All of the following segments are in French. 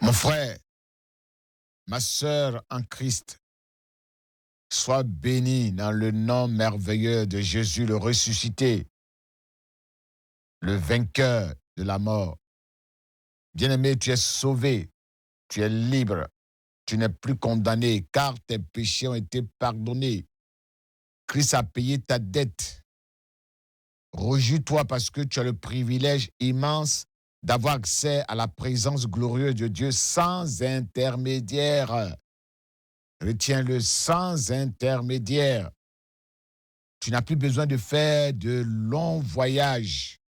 Mon frère, ma sœur en Christ, sois béni dans le nom merveilleux de Jésus le ressuscité, le vainqueur de la mort. Bien-aimé, tu es sauvé, tu es libre, tu n'es plus condamné car tes péchés ont été pardonnés. Christ a payé ta dette. Réjouis-toi parce que tu as le privilège immense d'avoir accès à la présence glorieuse de Dieu sans intermédiaire. Retiens-le, sans intermédiaire. Tu n'as plus besoin de faire de longs voyages,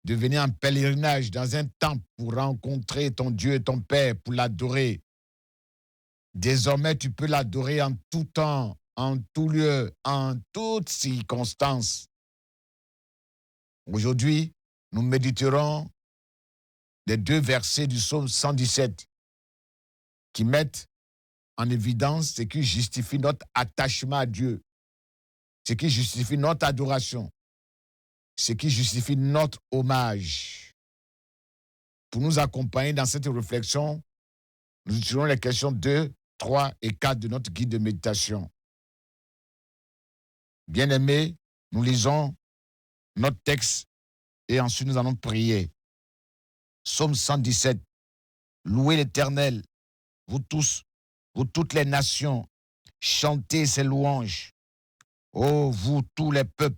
de venir en pèlerinage dans un temple pour rencontrer ton Dieu et ton Père, pour l'adorer. Désormais, tu peux l'adorer en tout temps, en tout lieu, en toutes circonstances. Aujourd'hui, nous méditerons les 2 versets du psaume 117 qui mettent en évidence ce qui justifie notre attachement à Dieu, ce qui justifie notre adoration, ce qui justifie notre hommage. Pour nous accompagner dans cette réflexion, nous utilisons les questions 2, 3 et 4 de notre guide de méditation. Bien-aimés, nous lisons notre texte et ensuite nous allons prier. Psaume 117. Louez l'Éternel, vous tous, vous toutes les nations, chantez ses louanges. Ô vous tous les peuples,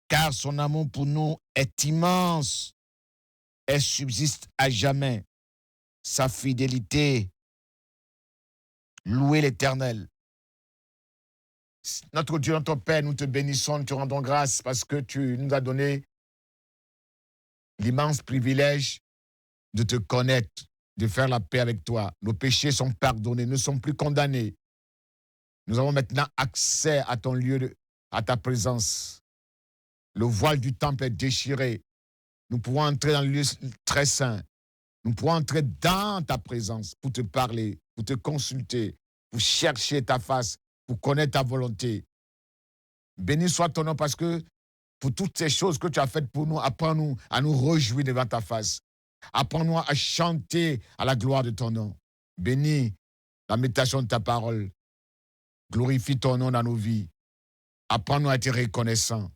car son amour pour nous est immense et subsiste à jamais. Sa fidélité, louez l'Éternel. Notre Dieu, notre Père, nous te bénissons, nous te rendons grâce parce que tu nous as donné l'immense privilège de te connaître, de faire la paix avec toi. Nos péchés sont pardonnés, nous ne sommes plus condamnés. Nous avons maintenant accès à ton lieu, à ta présence. Le voile du temple est déchiré. Nous pouvons entrer dans le lieu très saint. Nous pouvons entrer dans ta présence pour te parler, pour te consulter, pour chercher ta face, pour connaître ta volonté. Béni soit ton nom parce que pour toutes ces choses que tu as faites pour nous, apprends-nous à nous réjouir devant ta face. Apprends-nous à chanter à la gloire de ton nom. Bénis la méditation de ta parole. Glorifie ton nom dans nos vies. Apprends-nous à être reconnaissants.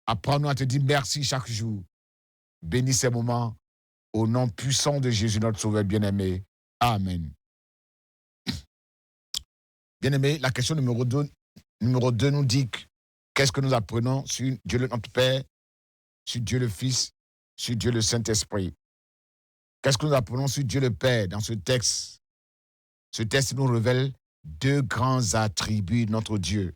Apprends-nous à te dire merci chaque jour. Bénis ces moments au nom puissant de Jésus, notre Sauveur bien-aimé. Amen. Bien-aimé, la question numéro 2 nous dit qu'est-ce que nous apprenons sur Dieu notre Père, sur Dieu le Fils, sur Dieu le Saint-Esprit. Qu'est-ce que nous apprenons sur Dieu le Père dans ce texte? Ce texte nous révèle 2 grands attributs de notre Dieu.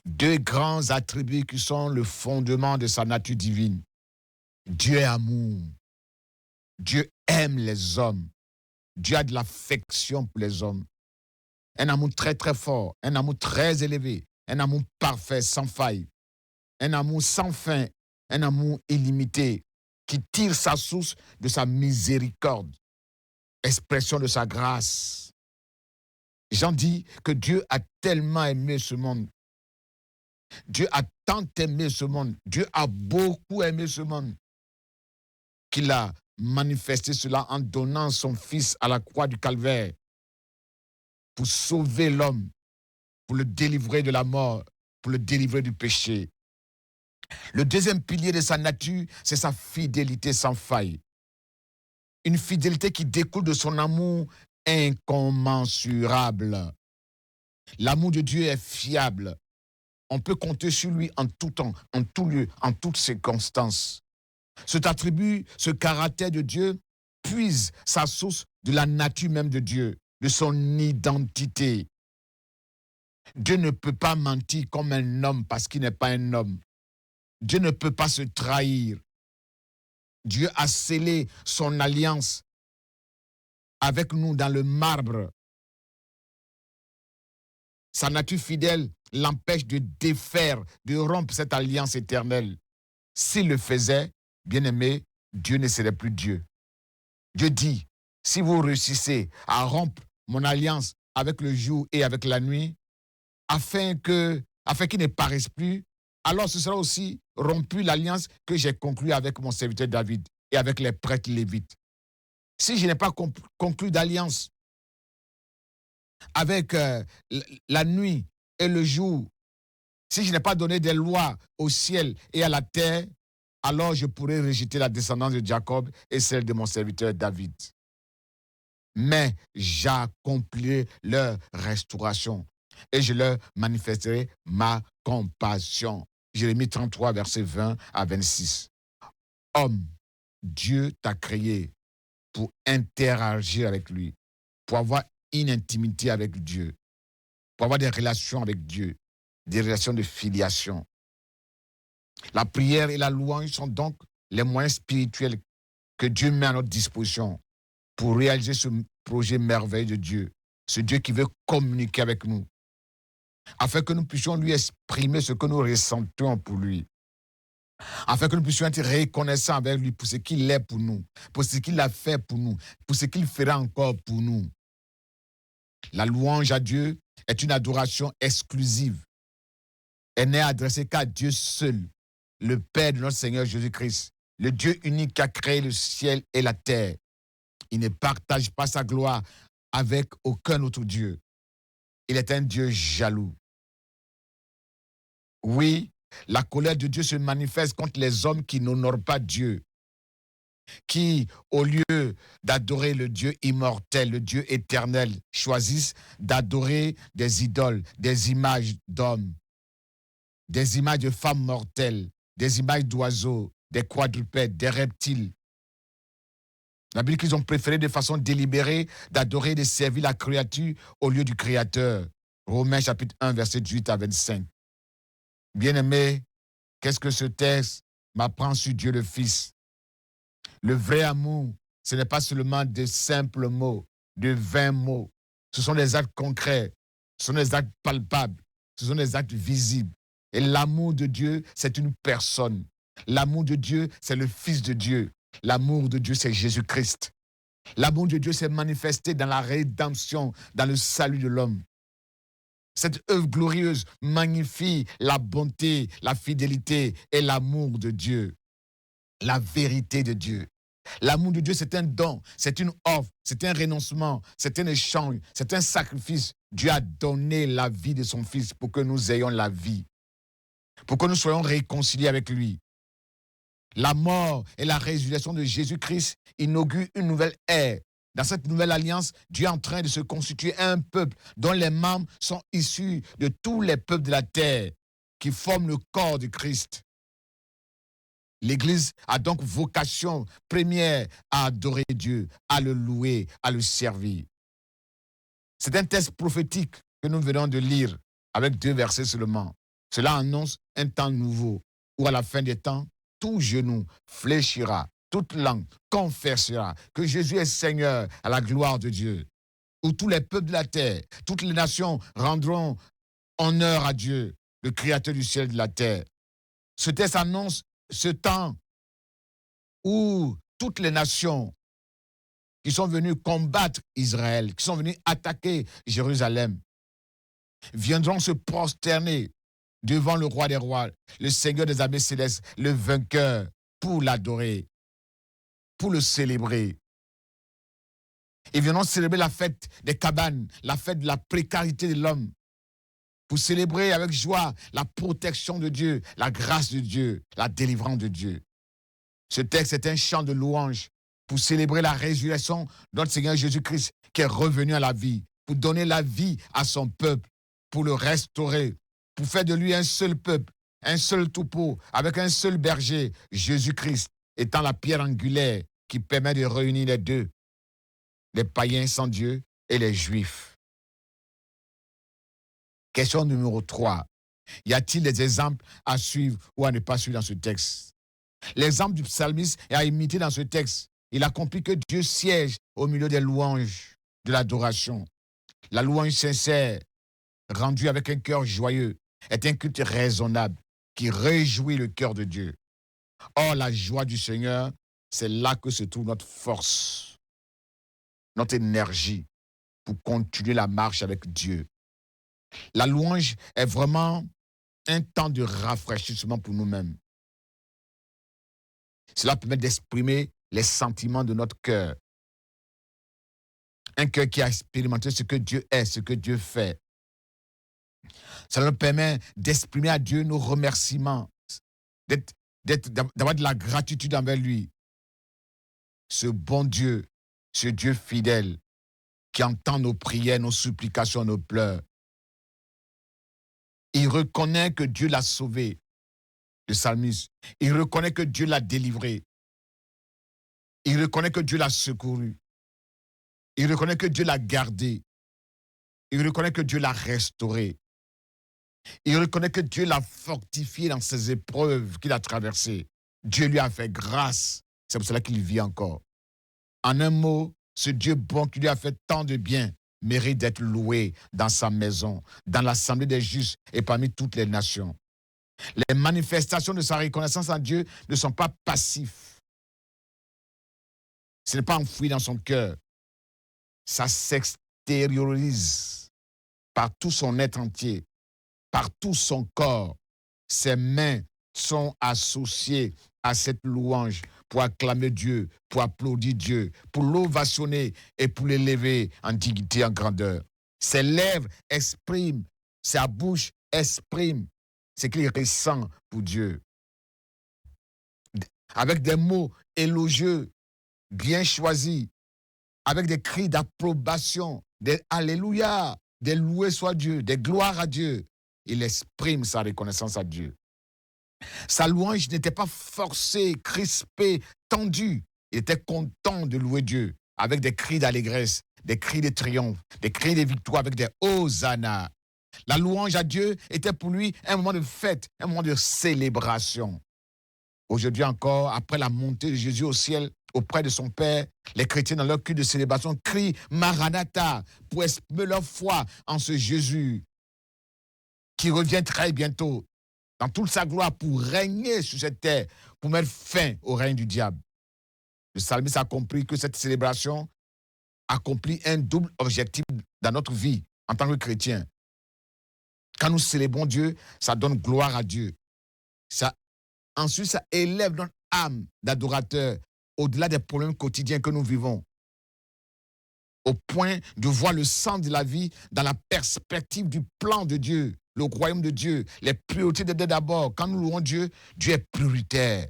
2 grands attributs qui sont le fondement de sa nature divine. Dieu est amour. Dieu aime les hommes. Dieu a de l'affection pour les hommes. Un amour très très fort, un amour très élevé, un amour parfait, sans faille. Un amour sans fin, un amour illimité qui tire sa source de sa miséricorde, expression de sa grâce. Jean dit que Dieu a tellement aimé ce monde. Dieu a tant aimé ce monde. Dieu a beaucoup aimé ce monde qu'il a manifesté cela en donnant son Fils à la croix du Calvaire pour sauver l'homme, pour le délivrer de la mort, pour le délivrer du péché. Le deuxième pilier de sa nature, c'est sa fidélité sans faille. Une fidélité qui découle de son amour incommensurable. L'amour de Dieu est fiable. On peut compter sur lui en tout temps, en tout lieu, en toutes circonstances. Cet attribut, ce caractère de Dieu, puise sa source de la nature même de Dieu, de son identité. Dieu ne peut pas mentir comme un homme parce qu'il n'est pas un homme. Dieu ne peut pas se trahir. Dieu a scellé son alliance avec nous dans le marbre. Sa nature fidèle l'empêche de défaire, de rompre cette alliance éternelle. S'il le faisait, bien-aimé, Dieu ne serait plus Dieu. Dieu dit, si vous réussissez à rompre mon alliance avec le jour et avec la nuit, afin qu'il ne paraisse plus, alors ce sera aussi rompu l'alliance que j'ai conclue avec mon serviteur David et avec les prêtres lévites. si je n'ai pas conclu d'alliance avec la nuit et le jour, si je n'ai pas donné des lois au ciel et à la terre, alors je pourrais rejeter la descendance de Jacob et celle de mon serviteur David. Mais j'accomplirai leur restauration et je leur manifesterai ma compassion. Jérémie 33, verset 20 à 26. Homme, Dieu t'a créé pour interagir avec lui, pour avoir une intimité avec Dieu, pour avoir des relations avec Dieu, des relations de filiation. La prière et la louange sont donc les moyens spirituels que Dieu met à notre disposition pour réaliser ce projet merveilleux de Dieu, ce Dieu qui veut communiquer avec nous, afin que nous puissions lui exprimer ce que nous ressentons pour lui, afin que nous puissions être reconnaissants avec lui pour ce qu'il est pour nous, pour ce qu'il a fait pour nous, pour ce qu'il fera encore pour nous. La louange à Dieu est une adoration exclusive. Elle n'est adressée qu'à Dieu seul, le Père de notre Seigneur Jésus-Christ, le Dieu unique qui a créé le ciel et la terre. Il ne partage pas sa gloire avec aucun autre Dieu. Il est un Dieu jaloux. Oui, la colère de Dieu se manifeste contre les hommes qui n'honorent pas Dieu, qui, au lieu d'adorer le Dieu immortel, le Dieu éternel, choisissent d'adorer des idoles, des images d'hommes, des images de femmes mortelles, des images d'oiseaux, des quadrupèdes, des reptiles. La Bible dit qu'ils ont préféré de façon délibérée d'adorer et de servir la créature au lieu du Créateur. Romains chapitre 1, verset 18 à 25. Bien-aimé, qu'est-ce que ce texte m'apprend sur Dieu le Fils? Le vrai amour, ce n'est pas seulement de simples mots, de vains mots. Ce sont des actes concrets, ce sont des actes palpables, ce sont des actes visibles. Et l'amour de Dieu, c'est une personne. L'amour de Dieu, c'est le Fils de Dieu. L'amour de Dieu, c'est Jésus-Christ. L'amour de Dieu s'est manifesté dans la rédemption, dans le salut de l'homme. Cette œuvre glorieuse magnifie la bonté, la fidélité et l'amour de Dieu, la vérité de Dieu. L'amour de Dieu, c'est un don, c'est une offre, c'est un renoncement, c'est un échange, c'est un sacrifice. Dieu a donné la vie de son Fils pour que nous ayons la vie, pour que nous soyons réconciliés avec lui. La mort et la résurrection de Jésus-Christ inaugurent une nouvelle ère. Dans cette nouvelle alliance, Dieu est en train de se constituer un peuple dont les membres sont issus de tous les peuples de la terre qui forment le corps de Christ. L'Église a donc vocation première à adorer Dieu, à le louer, à le servir. C'est un texte prophétique que nous venons de lire avec 2 versets seulement. Cela annonce un temps nouveau où à la fin des temps, tout genou fléchira, toute langue confessera que Jésus est Seigneur à la gloire de Dieu. Où tous les peuples de la terre, toutes les nations rendront honneur à Dieu, le Créateur du ciel et de la terre. Ce texte annonce ce temps où toutes les nations qui sont venues combattre Israël, qui sont venues attaquer Jérusalem, viendront se prosterner devant le roi des rois, le Seigneur des armées célestes, le vainqueur, pour l'adorer, pour le célébrer. Ils viendront célébrer la fête des cabanes, la fête de la précarité de l'homme, pour célébrer avec joie la protection de Dieu, la grâce de Dieu, la délivrance de Dieu. Ce texte est un chant de louange pour célébrer la résurrection de notre Seigneur Jésus-Christ qui est revenu à la vie, pour donner la vie à son peuple, pour le restaurer, pour faire de lui un seul peuple, un seul troupeau, avec un seul berger, Jésus-Christ étant la pierre angulaire qui permet de réunir les deux, les païens sans Dieu et les juifs. Question numéro 3. Y a-t-il des exemples à suivre ou à ne pas suivre dans ce texte? L'exemple du psalmiste est à imiter dans ce texte. Il a compris que Dieu siège au milieu des louanges, de l'adoration. La louange sincère, rendue avec un cœur joyeux, est un culte raisonnable qui réjouit le cœur de Dieu. Or, la joie du Seigneur, c'est là que se trouve notre force, notre énergie pour continuer la marche avec Dieu. La louange est vraiment un temps de rafraîchissement pour nous-mêmes. Cela permet d'exprimer les sentiments de notre cœur, Un cœur qui a expérimenté ce que Dieu est, ce que Dieu fait. Ça nous permet d'exprimer à Dieu nos remerciements, d'avoir de la gratitude envers lui. Ce bon Dieu, ce Dieu fidèle, qui entend nos prières, nos supplications, nos pleurs. Il reconnaît que Dieu l'a sauvé, le psalmiste. Il reconnaît que Dieu l'a délivré. Il reconnaît que Dieu l'a secouru. Il reconnaît que Dieu l'a gardé. Il reconnaît que Dieu l'a restauré. Il reconnaît que Dieu l'a fortifié dans ses épreuves qu'il a traversées. Dieu lui a fait grâce. C'est pour cela qu'il vit encore. En un mot, ce Dieu bon qui lui a fait tant de bien mérite d'être loué dans sa maison, dans l'assemblée des justes et parmi toutes les nations. Les manifestations de sa reconnaissance en Dieu ne sont pas passives. Ce n'est pas enfoui dans son cœur. Ça s'extériorise par tout son être entier, par tout son corps. Ses mains sont associées à cette louange pour acclamer Dieu, pour applaudir Dieu, pour l'ovationner et pour l'élever en dignité, en grandeur. Ses lèvres expriment, sa bouche exprime ce qu'il ressent pour Dieu. Avec des mots élogieux, bien choisis, avec des cris d'approbation, des Alléluia, des loués soit Dieu, des gloires à Dieu. Il exprime sa reconnaissance à Dieu. Sa louange n'était pas forcée, crispée, tendue. Il était content de louer Dieu avec des cris d'allégresse, des cris de triomphe, des cris de victoire avec des hosanna. La louange à Dieu était pour lui un moment de fête, un moment de célébration. Aujourd'hui encore, après la montée de Jésus au ciel, auprès de son Père, les chrétiens dans leur culte de célébration crient Maranatha pour exprimer leur foi en ce Jésus qui revient très bientôt dans toute sa gloire pour régner sur cette terre, pour mettre fin au règne du diable. Le psalmiste a compris que cette célébration accomplit un double objectif dans notre vie en tant que chrétien. Quand nous célébrons Dieu, ça donne gloire à Dieu. Ensuite, ça élève notre âme d'adorateur au-delà des problèmes quotidiens que nous vivons, au point de voir le sens de la vie dans la perspective du plan de Dieu, le royaume de Dieu, les priorités de Dieu d'abord. Quand nous louons Dieu, Dieu est prioritaire.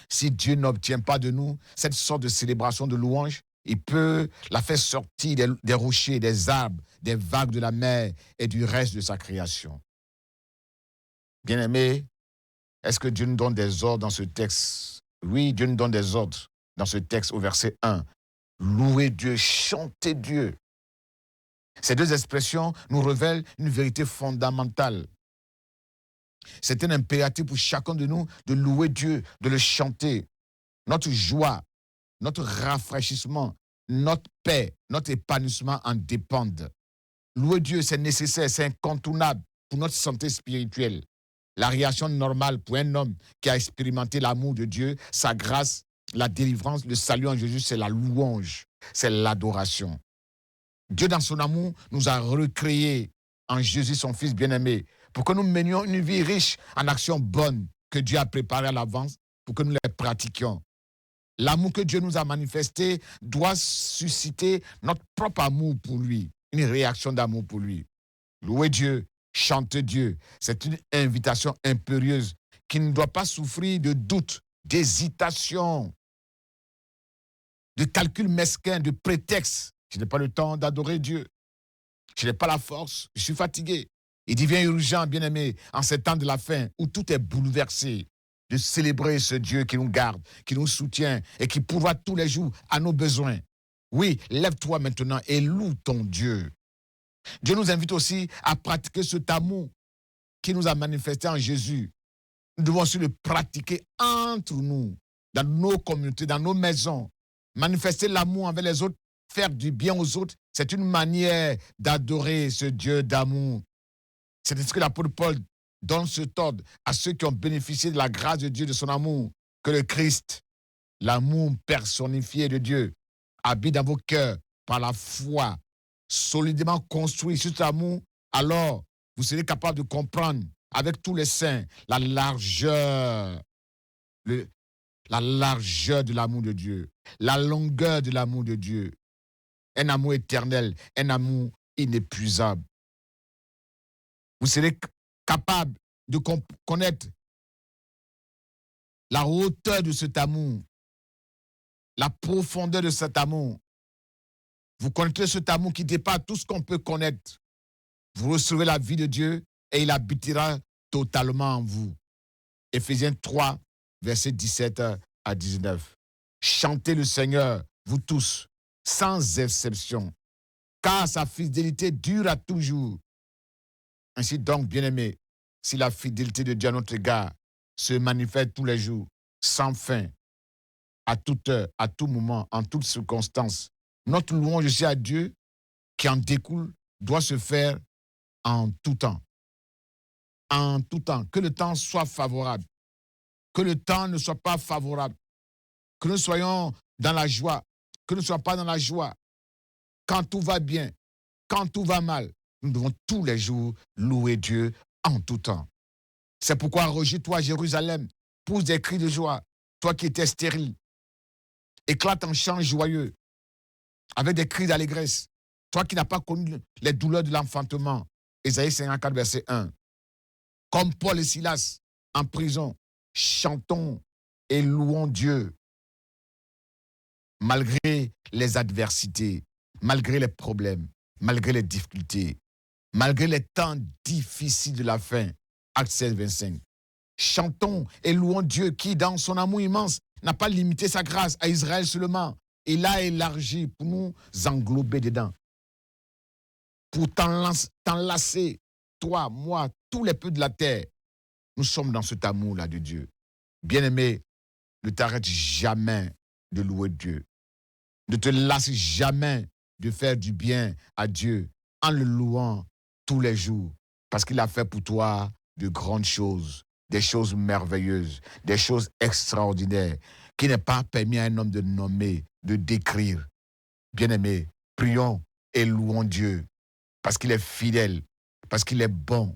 Si Dieu n'obtient pas de nous cette sorte de célébration de louange, il peut la faire sortir des rochers, des arbres, des vagues de la mer et du reste de sa création. Bien-aimés, est-ce que Dieu nous donne des ordres dans ce texte? Oui, Dieu nous donne des ordres dans ce texte au verset 1. Louer Dieu, chanter Dieu. Ces deux expressions nous révèlent une vérité fondamentale. C'est un impératif pour chacun de nous de louer Dieu, de le chanter. Notre joie, notre rafraîchissement, notre paix, notre épanouissement en dépendent. Louer Dieu, c'est nécessaire, c'est incontournable pour notre santé spirituelle. La réaction normale pour un homme qui a expérimenté l'amour de Dieu, sa grâce, la délivrance, le salut en Jésus, c'est la louange, c'est l'adoration. Dieu, dans son amour, nous a recréés en Jésus, son Fils bien-aimé, pour que nous menions une vie riche en actions bonnes que Dieu a préparées à l'avance pour que nous les pratiquions. L'amour que Dieu nous a manifesté doit susciter notre propre amour pour lui, une réaction d'amour pour lui. Louer Dieu, chanter Dieu, c'est une invitation impérieuse qui ne doit pas souffrir de doute, d'hésitation, de calcul mesquin, de prétexte. Je n'ai pas le temps d'adorer Dieu. Je n'ai pas la force, je suis fatigué. Il devient urgent, bien-aimé, en ces temps de la fin où tout est bouleversé, de célébrer ce Dieu qui nous garde, qui nous soutient et qui pourvoit tous les jours à nos besoins. Oui, lève-toi maintenant et loue ton Dieu. Dieu nous invite aussi à pratiquer cet amour qui nous a manifesté en Jésus. Nous devons aussi le pratiquer entre nous, dans nos communautés, dans nos maisons. Manifester l'amour envers les autres, faire du bien aux autres, c'est une manière d'adorer ce Dieu d'amour. C'est ce que l'apôtre Paul donne cet ordre à ceux qui ont bénéficié de la grâce de Dieu, de son amour, que le Christ, l'amour personnifié de Dieu, habite dans vos cœurs par la foi, solidement construit sur cet amour, alors vous serez capable de comprendre avec tous les saints la largeur de l'amour de Dieu, la longueur de l'amour de Dieu. un amour éternel, un amour inépuisable. Vous serez capable de connaître la hauteur de cet amour, la profondeur de cet amour. Vous connaîtrez cet amour qui dépasse tout ce qu'on peut connaître. Vous recevrez la vie de Dieu et il habitera totalement en vous. Éphésiens 3, versets 17 à 19. Chantez le Seigneur, vous tous, sans exception, car sa fidélité dure à toujours. Ainsi donc, bien-aimés, si la fidélité de Dieu à notre égard se manifeste tous les jours, sans fin, à toute heure, à tout moment, en toutes circonstances, notre louange aussi à Dieu qui en découle doit se faire en tout temps. En tout temps. Que le temps soit favorable. Que le temps ne soit pas favorable. Que nous soyons dans la joie. Que nous ne soyons pas dans la joie. Quand tout va bien, quand tout va mal, nous devons tous les jours louer Dieu en tout temps. C'est pourquoi rejette-toi, Jérusalem, pousse des cris de joie, toi qui étais stérile. Éclate en chant joyeux, avec des cris d'allégresse. Toi qui n'as pas connu les douleurs de l'enfantement. Ésaïe 54, verset 1. Comme Paul et Silas en prison, chantons et louons Dieu malgré les adversités, malgré les problèmes, malgré les difficultés, malgré les temps difficiles de la fin. Acte 16, 25. Chantons et louons Dieu qui, dans son amour immense, n'a pas limité sa grâce à Israël seulement. Il a élargi pour nous englober dedans. Pour t'enlacer, toi, moi, tous les peuples de la terre. Nous sommes dans cet amour-là de Dieu. Bien-aimé, ne t'arrête jamais de louer Dieu. Ne te lasse jamais de faire du bien à Dieu en le louant tous les jours. Parce qu'il a fait pour toi de grandes choses, des choses merveilleuses, des choses extraordinaires qui n'est pas permis à un homme de nommer, de décrire. Bien-aimé, prions et louons Dieu parce qu'il est fidèle, parce qu'il est bon,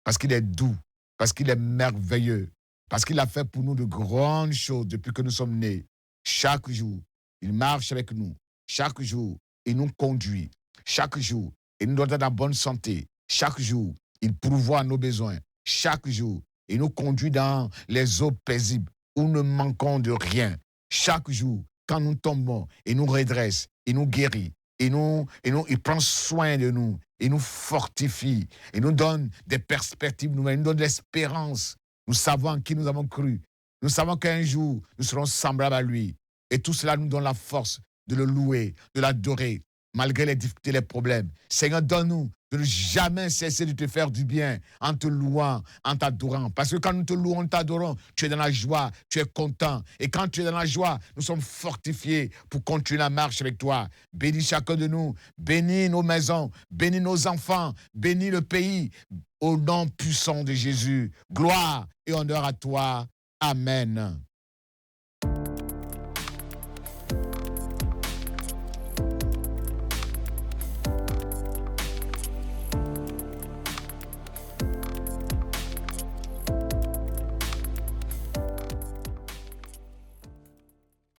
parce qu'il est doux, parce qu'il est merveilleux, parce qu'il a fait pour nous de grandes choses depuis que nous sommes nés. Chaque jour, il marche avec nous. Chaque jour, il nous conduit. Chaque jour, il nous donne la bonne santé. Chaque jour, il pourvoit à nos besoins. Chaque jour, il nous conduit dans les eaux paisibles où nous ne manquons de rien. Chaque jour, quand nous tombons, il nous redresse, il nous guérit, il prend soin de nous, il nous fortifie, il nous donne des perspectives nouvelles, il nous donne de l'espérance. Nous savons en qui nous avons cru. Nous savons qu'un jour, nous serons semblables à lui. Et tout cela nous donne la force de le louer, de l'adorer, malgré les difficultés, les problèmes. Seigneur, donne-nous de ne jamais cesser de te faire du bien en te louant, en t'adorant. Parce que quand nous te louons, nous t'adorons, tu es dans la joie, tu es content. Et quand tu es dans la joie, nous sommes fortifiés pour continuer la marche avec toi. Bénis chacun de nous, bénis nos maisons, bénis nos enfants, bénis le pays. Au nom puissant de Jésus, gloire et honneur à toi. Amen.